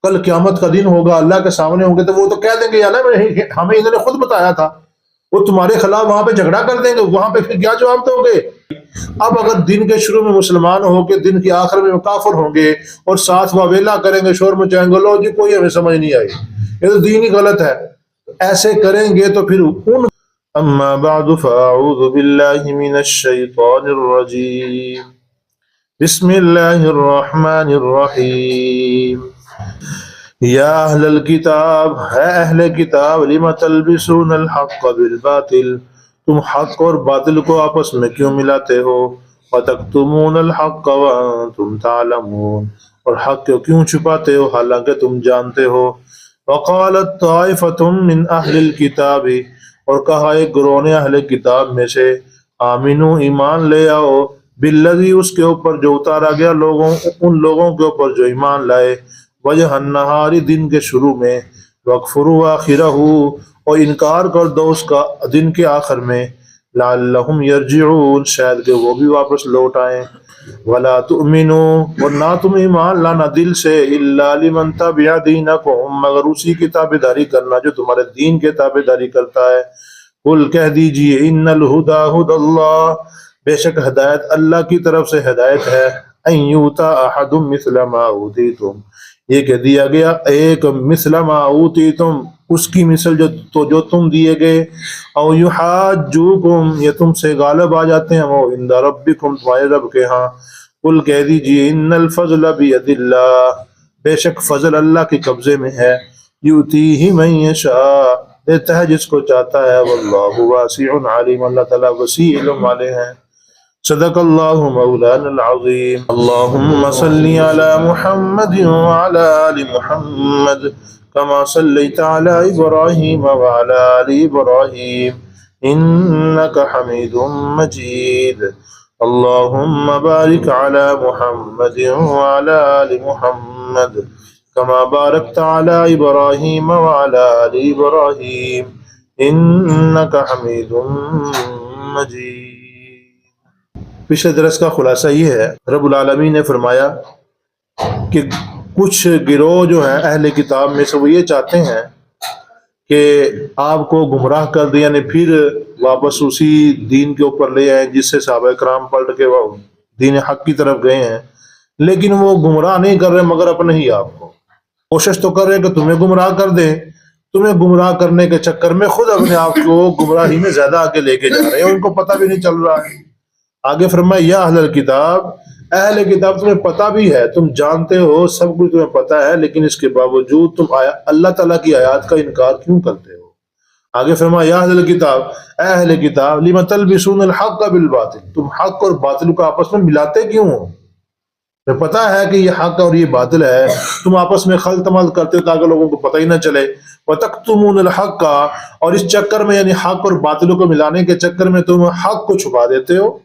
کل قیامت کا دن ہوگا، اللہ کے سامنے ہوں گے، تو وہ تو کہہ دیں گے یا نا ہمیں انہوں نے خود بتایا تھا، وہ تمہارے خلاف وہاں پہ جھگڑا کر دیں گے، وہاں پہ پھر کیا جواب دو گے؟ اب اگر دن کے شروع میں مسلمان ہو کے دن کے آخر میں کافر ہوں گے اور ساتھ واویلا کریں گے، شور مچائیں گے، لو جی کوئی ہمیں سمجھ نہیں آئی، یہ تو دین ہی غلط ہے، ایسے کریں گے تو پھر ان اما بعد فاعوذ باللہ من الشیطان الرجیم بسم اللہ الرحمن الرحیم یا اہل الکتاب، ہے اہل کتاب، لم تلبسون الحق بالباطل، تم حق اور باطل کو آپس میں کیوں ملاتے ہو، وتکتمون الحق وانتم تعلمون، اور حق کو کیوں چھپاتے ہو حالانکہ تم جانتے ہو، وقالت طائفة من اہل الکتاب، اور کہا ایک گروہ نے اہل کتاب میں سے، آمنو ایمان لے آؤ، بالذی اس کے اوپر جو اتارا گیا ان لوگوں کے اوپر جو ایمان لائے، وجہ النہاری دن کے شروع میں، وکفروا آخرہ اور انکار کر دو اس کا دن کے آخر میں، لعلہم یرجعون شاید کہ وہ بھی واپس لوٹ آئیں، ولا تؤمنوا اور نہ تم ایمان لانا دل سے، الا لمن تبع دینکم مگر اسی کی تابعداری کرنا جو تمہارے دین کے تابعداری کرتا ہے، قل کہہ دیجئے ان الہدی ھدی اللہ، بے شک ہدایت اللہ کی طرف سے ہدایت ہے، ان یؤتی احد مثل ما اوتیتم، یہ کہ دیا گیا ایک مثل ما اوتیتم اس کی مثل جو تم دیے گئے، او یحاجوکم یہ تم سے غالب آ جاتے ہیں، وہ عند ربکم تمہارے رب کے ہاں، قل کہہ دیجئے ان الفضل بید اللہ، بے شک فضل اللہ کے قبضے میں ہے، یؤتیہ من یشاء دیتا ہے جس کو چاہتا ہے، واللہ واسع علیم اللہ تعالیٰ وسیع علم والے ہیں، صدق اللہ مولانا العظیم، اللہم صلی علی محمد وعلی آل محمد کما صلیت علی ابراہیم وعلی آل ابراہیم انک حمید مجید، اللہم بارک علی محمد وعلی آل محمد کما بارکت علی ابراہیم وعلی آل ابراہیم انک حمید مجید۔ پچھلے درس کا خلاصہ یہ ہے، رب العالمین نے فرمایا کہ کچھ گروہ جو ہیں اہل کتاب میں سے وہ یہ چاہتے ہیں کہ آپ کو گمراہ کر دیں، یعنی پھر واپس اسی دین کے اوپر لے آئیں جس سے صحابہ کرام پلٹ کے وہ دین حق کی طرف گئے ہیں، لیکن وہ گمراہ نہیں کر رہے مگر اپنے ہی آپ کو، کوشش تو کر رہے ہیں کہ تمہیں گمراہ کر دیں، تمہیں گمراہ کرنے کے چکر میں خود اپنے آپ کو گمراہی میں زیادہ آگے لے کے جا رہے ہیں، ان کو پتہ بھی نہیں چل رہا ہے۔ آگے فرمایا یا اہل الکتاب، اہل کتاب تمہیں پتہ بھی ہے، تم جانتے ہو، سب کچھ تمہیں پتہ ہے، لیکن اس کے باوجود تم اللہ تعالیٰ کی آیات کا انکار کیوں کرتے ہو؟ آگے فرمایا یا اہل الکتاب، اے اہل کتاب، لم تلبسون الحق بالباطل، تم حق اور باطل کو آپس میں ملاتے کیوں ہو؟ تمہیں پتہ ہے کہ یہ حق اور یہ باطل ہے، تم آپس میں خلط ملط کرتے ہو تاکہ لوگوں کو پتہ ہی نہ چلے، وتکتمون الحق کا، اور اس چکر میں یعنی حق اور باطل کو ملانے کے چکر میں تم حق کو چھپا دیتے ہو،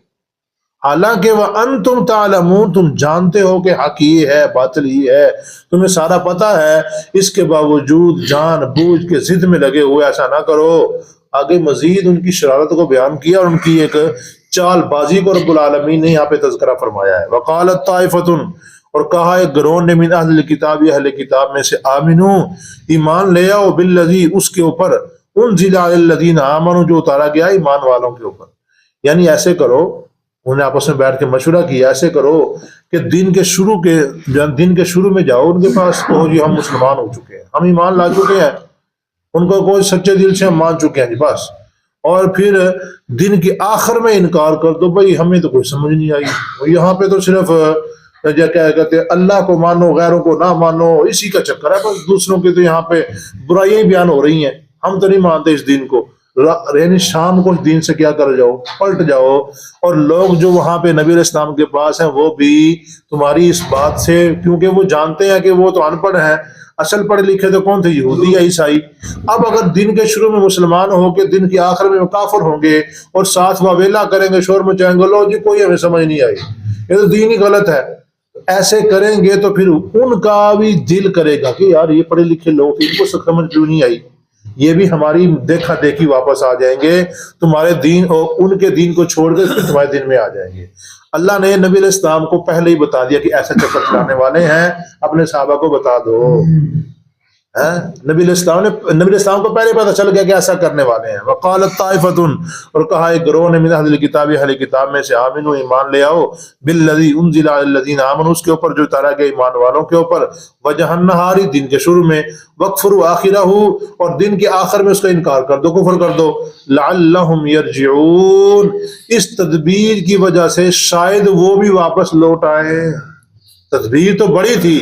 حالانکہ وانتم تعلمون تم جانتے ہو کہ حق یہ ہے باطل یہ ہے، تمہیں سارا پتہ ہے، اس کے باوجود جان بوجھ کے ضد میں لگے ہوئے ایسا نہ کرو۔ آگے مزید ان کی شرارت کو بیان کیا اور ان کی ایک چال بازی کو رب العالمین نے یہاں پہ تذکرہ فرمایا ہے۔ وقالت طائفۃ، اور کہا ایک گروہ نے، من اہل الکتاب اہل کتاب میں سے، آمنو ایمان لے آؤ، بالذی اس کے اوپر، انزل علی الذین آمنوا جو اتارا گیا ایمان والوں کے اوپر، یعنی ایسے کرو، انہیں آپس میں بیٹھ کے مشورہ کیا، ایسے کرو کہ دن کے شروع میں جاؤ ان کے پاس، کہو جی ہم مسلمان ہو چکے ہیں، ہم ایمان لا چکے ہیں، ان کو کوئی سچے دل سے ہم مان چکے ہیں جی بس، اور پھر دن کے آخر میں انکار کر دو، بھئی ہمیں تو کوئی سمجھ نہیں آئی، یہاں پہ تو صرف کیا کہتے ہیں اللہ کو مانو غیروں کو نہ مانو، اسی کا چکر ہے بس، دوسروں کے تو یہاں پہ برائیاں بیان ہو رہی ہیں، ہم تو نہیں مانتے اس دین کو، یعنی شام کو دین سے کیا کر جاؤ، پلٹ جاؤ، اور لوگ جو وہاں پہ نبی علیہ السلام کے پاس ہیں وہ بھی تمہاری اس بات سے، کیونکہ وہ جانتے ہیں کہ وہ تو ان پڑھ ہیں، اصل پڑھے لکھے تو کون تھے، یہودی یا عیسائی، اب اگر دن کے شروع میں مسلمان ہو کے دن کے آخر میں کافر ہوں گے اور ساتھ واویلا کریں گے، شور مچائیں گے، لو جی کوئی ہمیں سمجھ نہیں آئی، یہ تو دین ہی غلط ہے، ایسے کریں گے تو پھر ان کا بھی دل کرے گا کہ یار یہ پڑھے لکھے لوگ ان کو سمجھ کیوں نہیں آئی، یہ بھی ہماری دیکھا دیکھی واپس آ جائیں گے، تمہارے دین اور ان کے دین کو چھوڑ کے پھر تمہارے دین میں آ جائیں گے۔ اللہ نے نبی علیہ السلام کو پہلے ہی بتا دیا کہ ایسا چکر چلانے والے ہیں، اپنے صحابہ کو بتا دو۔ نبی علیہ السلام کو پہلے پتہ چل گیا کہ ایسا کرنے والے ہیں۔ وقالت طائفۃ، اور کہا ایک گروہ نے من اہل الکتاب، اہل کتاب میں سے، آمنو ایمان لے آؤ، بالذی انزل علی الذین آمنوا، اس کے اوپر جو اتارا گیا ایمان والوں کے اوپر، وجہ النہار، دن کے شروع میں، وکفروا آخرہ، اور دن کے آخر میں اس کا انکار کر دو، کفر کر دو، لعلہم یرجعون، اس تدبیر کی وجہ سے شاید وہ بھی واپس لوٹ آئے۔ تدبیر تو بڑی تھی،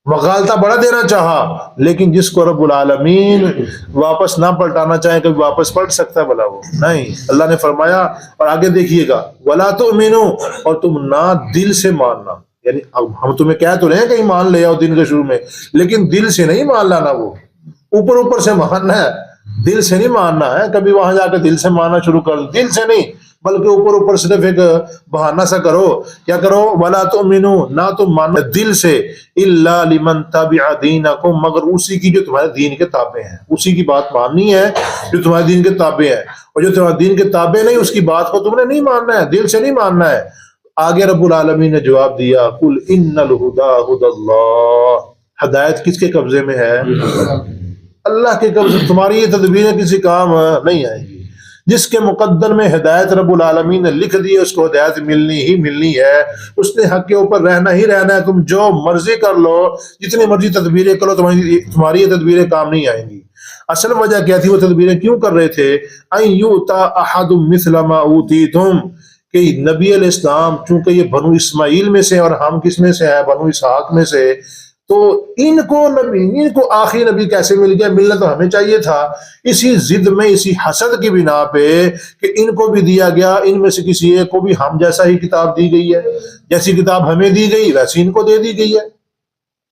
مغالطہ بڑا دینا چاہا، لیکن جس کو رب العالمین واپس نہ پلٹانا چاہے کبھی واپس پلٹ سکتا ہے بھلا؟ وہ نہیں۔ اللہ نے فرمایا، اور آگے دیکھیے گا، وَلَا تُؤْمِنُوا، اور تم نہ دل سے ماننا، یعنی ہم تمہیں کہہ تو رہے ہیں کہ ایمان لے آؤ دن کے شروع میں، لیکن دل سے نہیں مان لانا، وہ اوپر اوپر سے ماننا ہے، دل سے نہیں ماننا ہے۔ کبھی وہاں جا کے دل سے ماننا شروع کر دو، دل سے نہیں بلکہ اوپر اوپر صرف ایک بہانہ سا کرو۔ کیا کرو؟ وَلَا تُؤْمِنُوا، نہ تم ماننا دل سے، إِلَّا لِمَنْ تَبِعَ دِينَكُمْ، مگر اسی کی جو تمہارے دین کے تابع ہیں، اسی کی بات ماننی ہے جو تمہارے دین کے تابع ہے، اور جو تمہارے دین کے تابع نہیں اس کی بات کو تم نے نہیں ماننا ہے، دل سے نہیں ماننا ہے۔ آگے رب العالمین نے جواب دیا، قُلْ إِنَّ الْهُدَىٰ هُدَى اللَّهِ، ہدایت کس کے قبضے میں ہے؟ اللہ کے قبضے۔ تمہاری یہ تدبیریں کسی کام نہیں آئیں گی۔ جس کے مقدر میں ہدایت رب العالمین نے لکھ دی ہے اس کو ہدایت ملنی ہی ملنی ہے، اس نے حق کے اوپر رہنا ہی رہنا ہے۔ تم جو مرضی کر لو، جتنی مرضی تدبیریں کرو، تمہاری یہ تدبیریں کام نہیں آئیں گی۔ اصل وجہ کیا تھی؟ وہ تدبیریں کیوں کر رہے تھے؟ أَن يُؤْتَىٰ أَحَدٌ مِثْلَ مَا أُوتِيتُمْ، کہ نبی علیہ السلام چونکہ یہ بنو اسماعیل میں سے، اور ہم کس میں سے ہیں؟ بنو اسحاق میں سے، تو ان کو آخری نبی کیسے مل گیا؟ ملنا تو ہمیں چاہیے تھا۔ اسی ضد میں، اسی حسد کی بنا پہ کہ ان کو بھی دیا گیا، ان میں سے کسی ایک کو بھی ہم جیسا ہی کتاب دی گئی ہے، جیسی کتاب ہمیں دی گئی ویسی ان کو دے دی گئی ہے،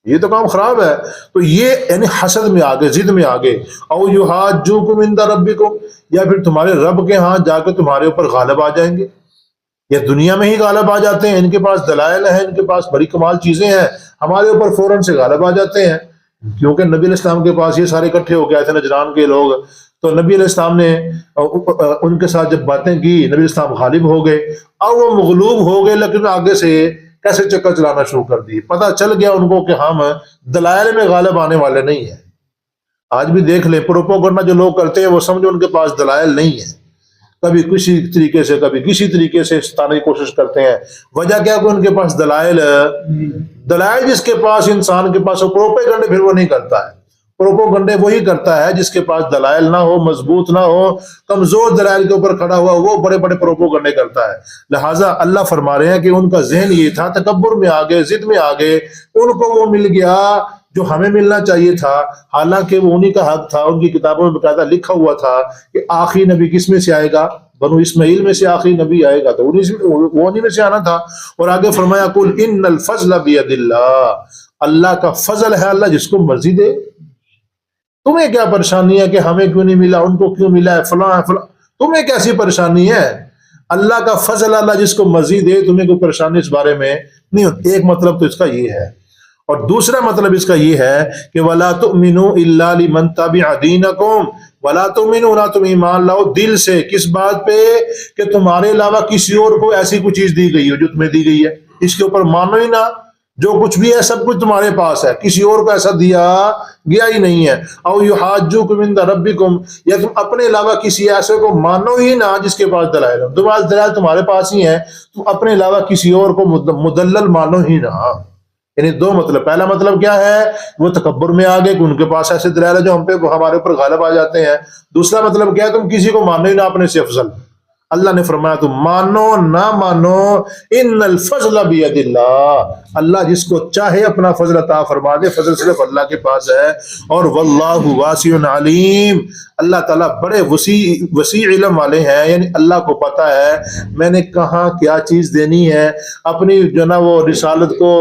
یہ تو کام خراب ہے۔ تو یہ یعنی حسد میں آگے، ضد میں آگے۔ او یحاجوکم عند ربکم، یا پھر تمہارے رب کے ہاں جا کے تمہارے اوپر غالب آ جائیں گے، یا دنیا میں ہی غالب آ جاتے ہیں، ان کے پاس دلائل ہیں، ان کے پاس بڑی کمال چیزیں ہیں، ہمارے اوپر فوراً سے غالب آ جاتے ہیں۔ کیونکہ نبی علیہ السلام کے پاس یہ سارے اکٹھے ہو گئے تھے نجران کے لوگ، تو نبی علیہ السلام نے ان کے ساتھ جب باتیں کی، نبی علیہ السلام غالب ہو گئے، اب وہ مغلوب ہو گئے، لیکن آگے سے کیسے چکر چلانا شروع کر دی، پتہ چل گیا ان کو کہ ہم دلائل میں غالب آنے والے نہیں ہیں۔ آج بھی دیکھ لیں، پروپوگنڈا جو لوگ کرتے ہیں وہ سمجھو ان کے پاس دلائل نہیں ہیں، کبھی کسی طریقے سے کبھی کسی طریقے سے ستانے کی کوشش کرتے ہیں۔ وجہ کیا کہ ان کے پاس دلائل جس کے پاس انسان کے پاس، پروپیگنڈے پھر وہ نہیں کرتا ہے، پروپیگنڈے وہی کرتا ہے جس کے پاس دلائل نہ ہو، مضبوط نہ ہو، کمزور دلائل کے اوپر کھڑا ہوا، وہ بڑے بڑے پروپیگنڈے کرتا ہے۔ لہٰذا اللہ فرما رہے ہیں کہ ان کا ذہن یہ تھا، تکبر میں آگے، ضد میں آگے، ان کو وہ مل گیا جو ہمیں ملنا چاہیے تھا، حالانکہ وہ انہی کا حق تھا۔ ان کی کتابوں میں باقاعدہ لکھا ہوا تھا کہ آخری نبی کس میں سے آئے گا؟ بنو اسماعیل میں سے آخری نبی آئے گا، تو وہ انہی میں سے آنا تھا۔ اور آگے فرمایا، قُلْ إِنَّ الْفَضْلَ بِيَدِ اللَّهِ، اللہ کا فضل ہے، اللہ جس کو مرضی دے۔ تمہیں کیا پریشانی ہے کہ ہمیں کیوں نہیں ملا، ان کو کیوں ملا ہے، فلاں ہے فلاں، تمہیں کیسی پریشانی ہے؟ اللہ کا فضل، اللہ جس کو مرضی دے، تمہیں کوئی پریشانی اس بارے میں نہیں ہوتی۔ ایک مطلب تو اس کا یہ ہے، اور دوسرا مطلب اس کا یہ ہے کہ وَلَا تُؤْمِنُوا إِلَّا لِمَنْ تَبِعَ دِينَكُمْ، وَلَا تُؤْمِنُوا، نہ تم ایمان لاؤ دل سے، کس بات پہ؟ کہ تمہارے علاوہ کسی اور کو ایسی کوئی چیز دی گئی ہو جو تمہیں دی گئی ہے، اس کے اوپر مانو ہی نہ، جو کچھ بھی ہے سب کچھ تمہارے پاس ہے، کسی اور کو ایسا دیا گیا ہی نہیں ہے۔ او یحاجوکم عند ربکم، یا تم اپنے علاوہ کسی ایسے کو مانو ہی نہ جس کے پاس دلائل ہو، تمہارے دلائل تمہارے پاس ہی ہیں، تم اپنے علاوہ کسی اور کو مدلل مانو ہی نہ۔ یعنی دو مطلب، پہلا مطلب کیا ہے؟ وہ تکبر میں آگے کہ ان کے پاس ایسے دلائل ہیں جو ہم پہ ہمارے اوپر غالب آ جاتے ہیں۔ دوسرا مطلب کیا ہے؟ تم کسی کو مانو ہی نہ اپنے سے افضل۔ اللہ نے فرمایا تم مانو نہ مانو، ان الفضل بید اللہ، اللہ جس کو چاہے اپنا فضل عطا فرما دے، فضل صرف اللہ کے پاس ہے۔ اور واللہ واسع علیم، اللہ تعالیٰ بڑے وسیع علم والے ہیں، یعنی اللہ کو پتہ ہے میں نے کہاں کیا چیز دینی ہے، اپنی جو نا وہ رسالت کو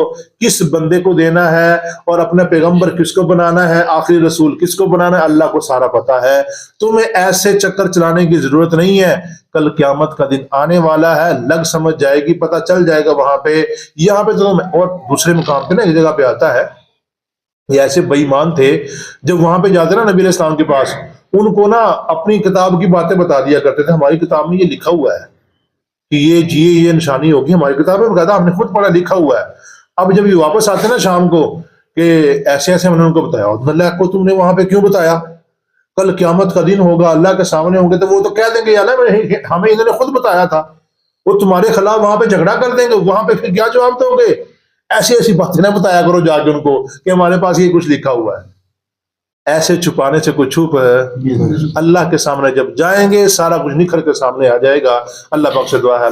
کس بندے کو دینا ہے، اور اپنا پیغمبر کس کو بنانا ہے، آخری رسول کس کو بنانا ہے، اللہ کو سارا پتہ ہے۔ تمہیں ایسے چکر چلانے کی ضرورت نہیں ہے، کل قیامت کا دن آنے والا ہے، لگ سمجھ جائے گی، پتہ چل جائے گا وہاں پہ۔ یہاں پہ تو اور دوسرے مقام پہ نا ایک جگہ پہ آتا ہے یہ ایسے بے ایمان تھے، جب وہاں پہ جاتے نا نبی علیہ السلام کے پاس، ان کو نا اپنی کتاب کی باتیں بتا دیا کرتے تھے، ہماری کتاب میں یہ لکھا ہوا ہے کہ یہ نشانی ہوگی، ہماری کتاب میں بتایا، ہم نے خود پڑھا لکھا ہوا ہے۔ اب جب یہ واپس آتے نا شام کو کہ ایسے ایسے ہم نے ان کو بتایا، اللہ کو تم نے وہاں پہ کیوں بتایا؟ کل قیامت کا دن ہوگا، اللہ کے سامنے ہوں گے تو وہ تو کہہ دیں گے یا نا ہمیں انہوں نے خود بتایا تھا، وہ تمہارے خلاف وہاں پہ جھگڑا کر دیں گے، وہاں پہ پھر کیا جواب دو گے؟ ایسی ایسی باتیں نہ بتایا کرو جا کے ان کو کہ ہمارے پاس یہ کچھ لکھا ہوا ہے۔ ایسے چھپانے سے کوئی چھپ ہے؟ اللہ کے سامنے جب جائیں گے سارا کچھ نکھر کے سامنے آ جائے گا۔ اللہ پاک سے دعا ہے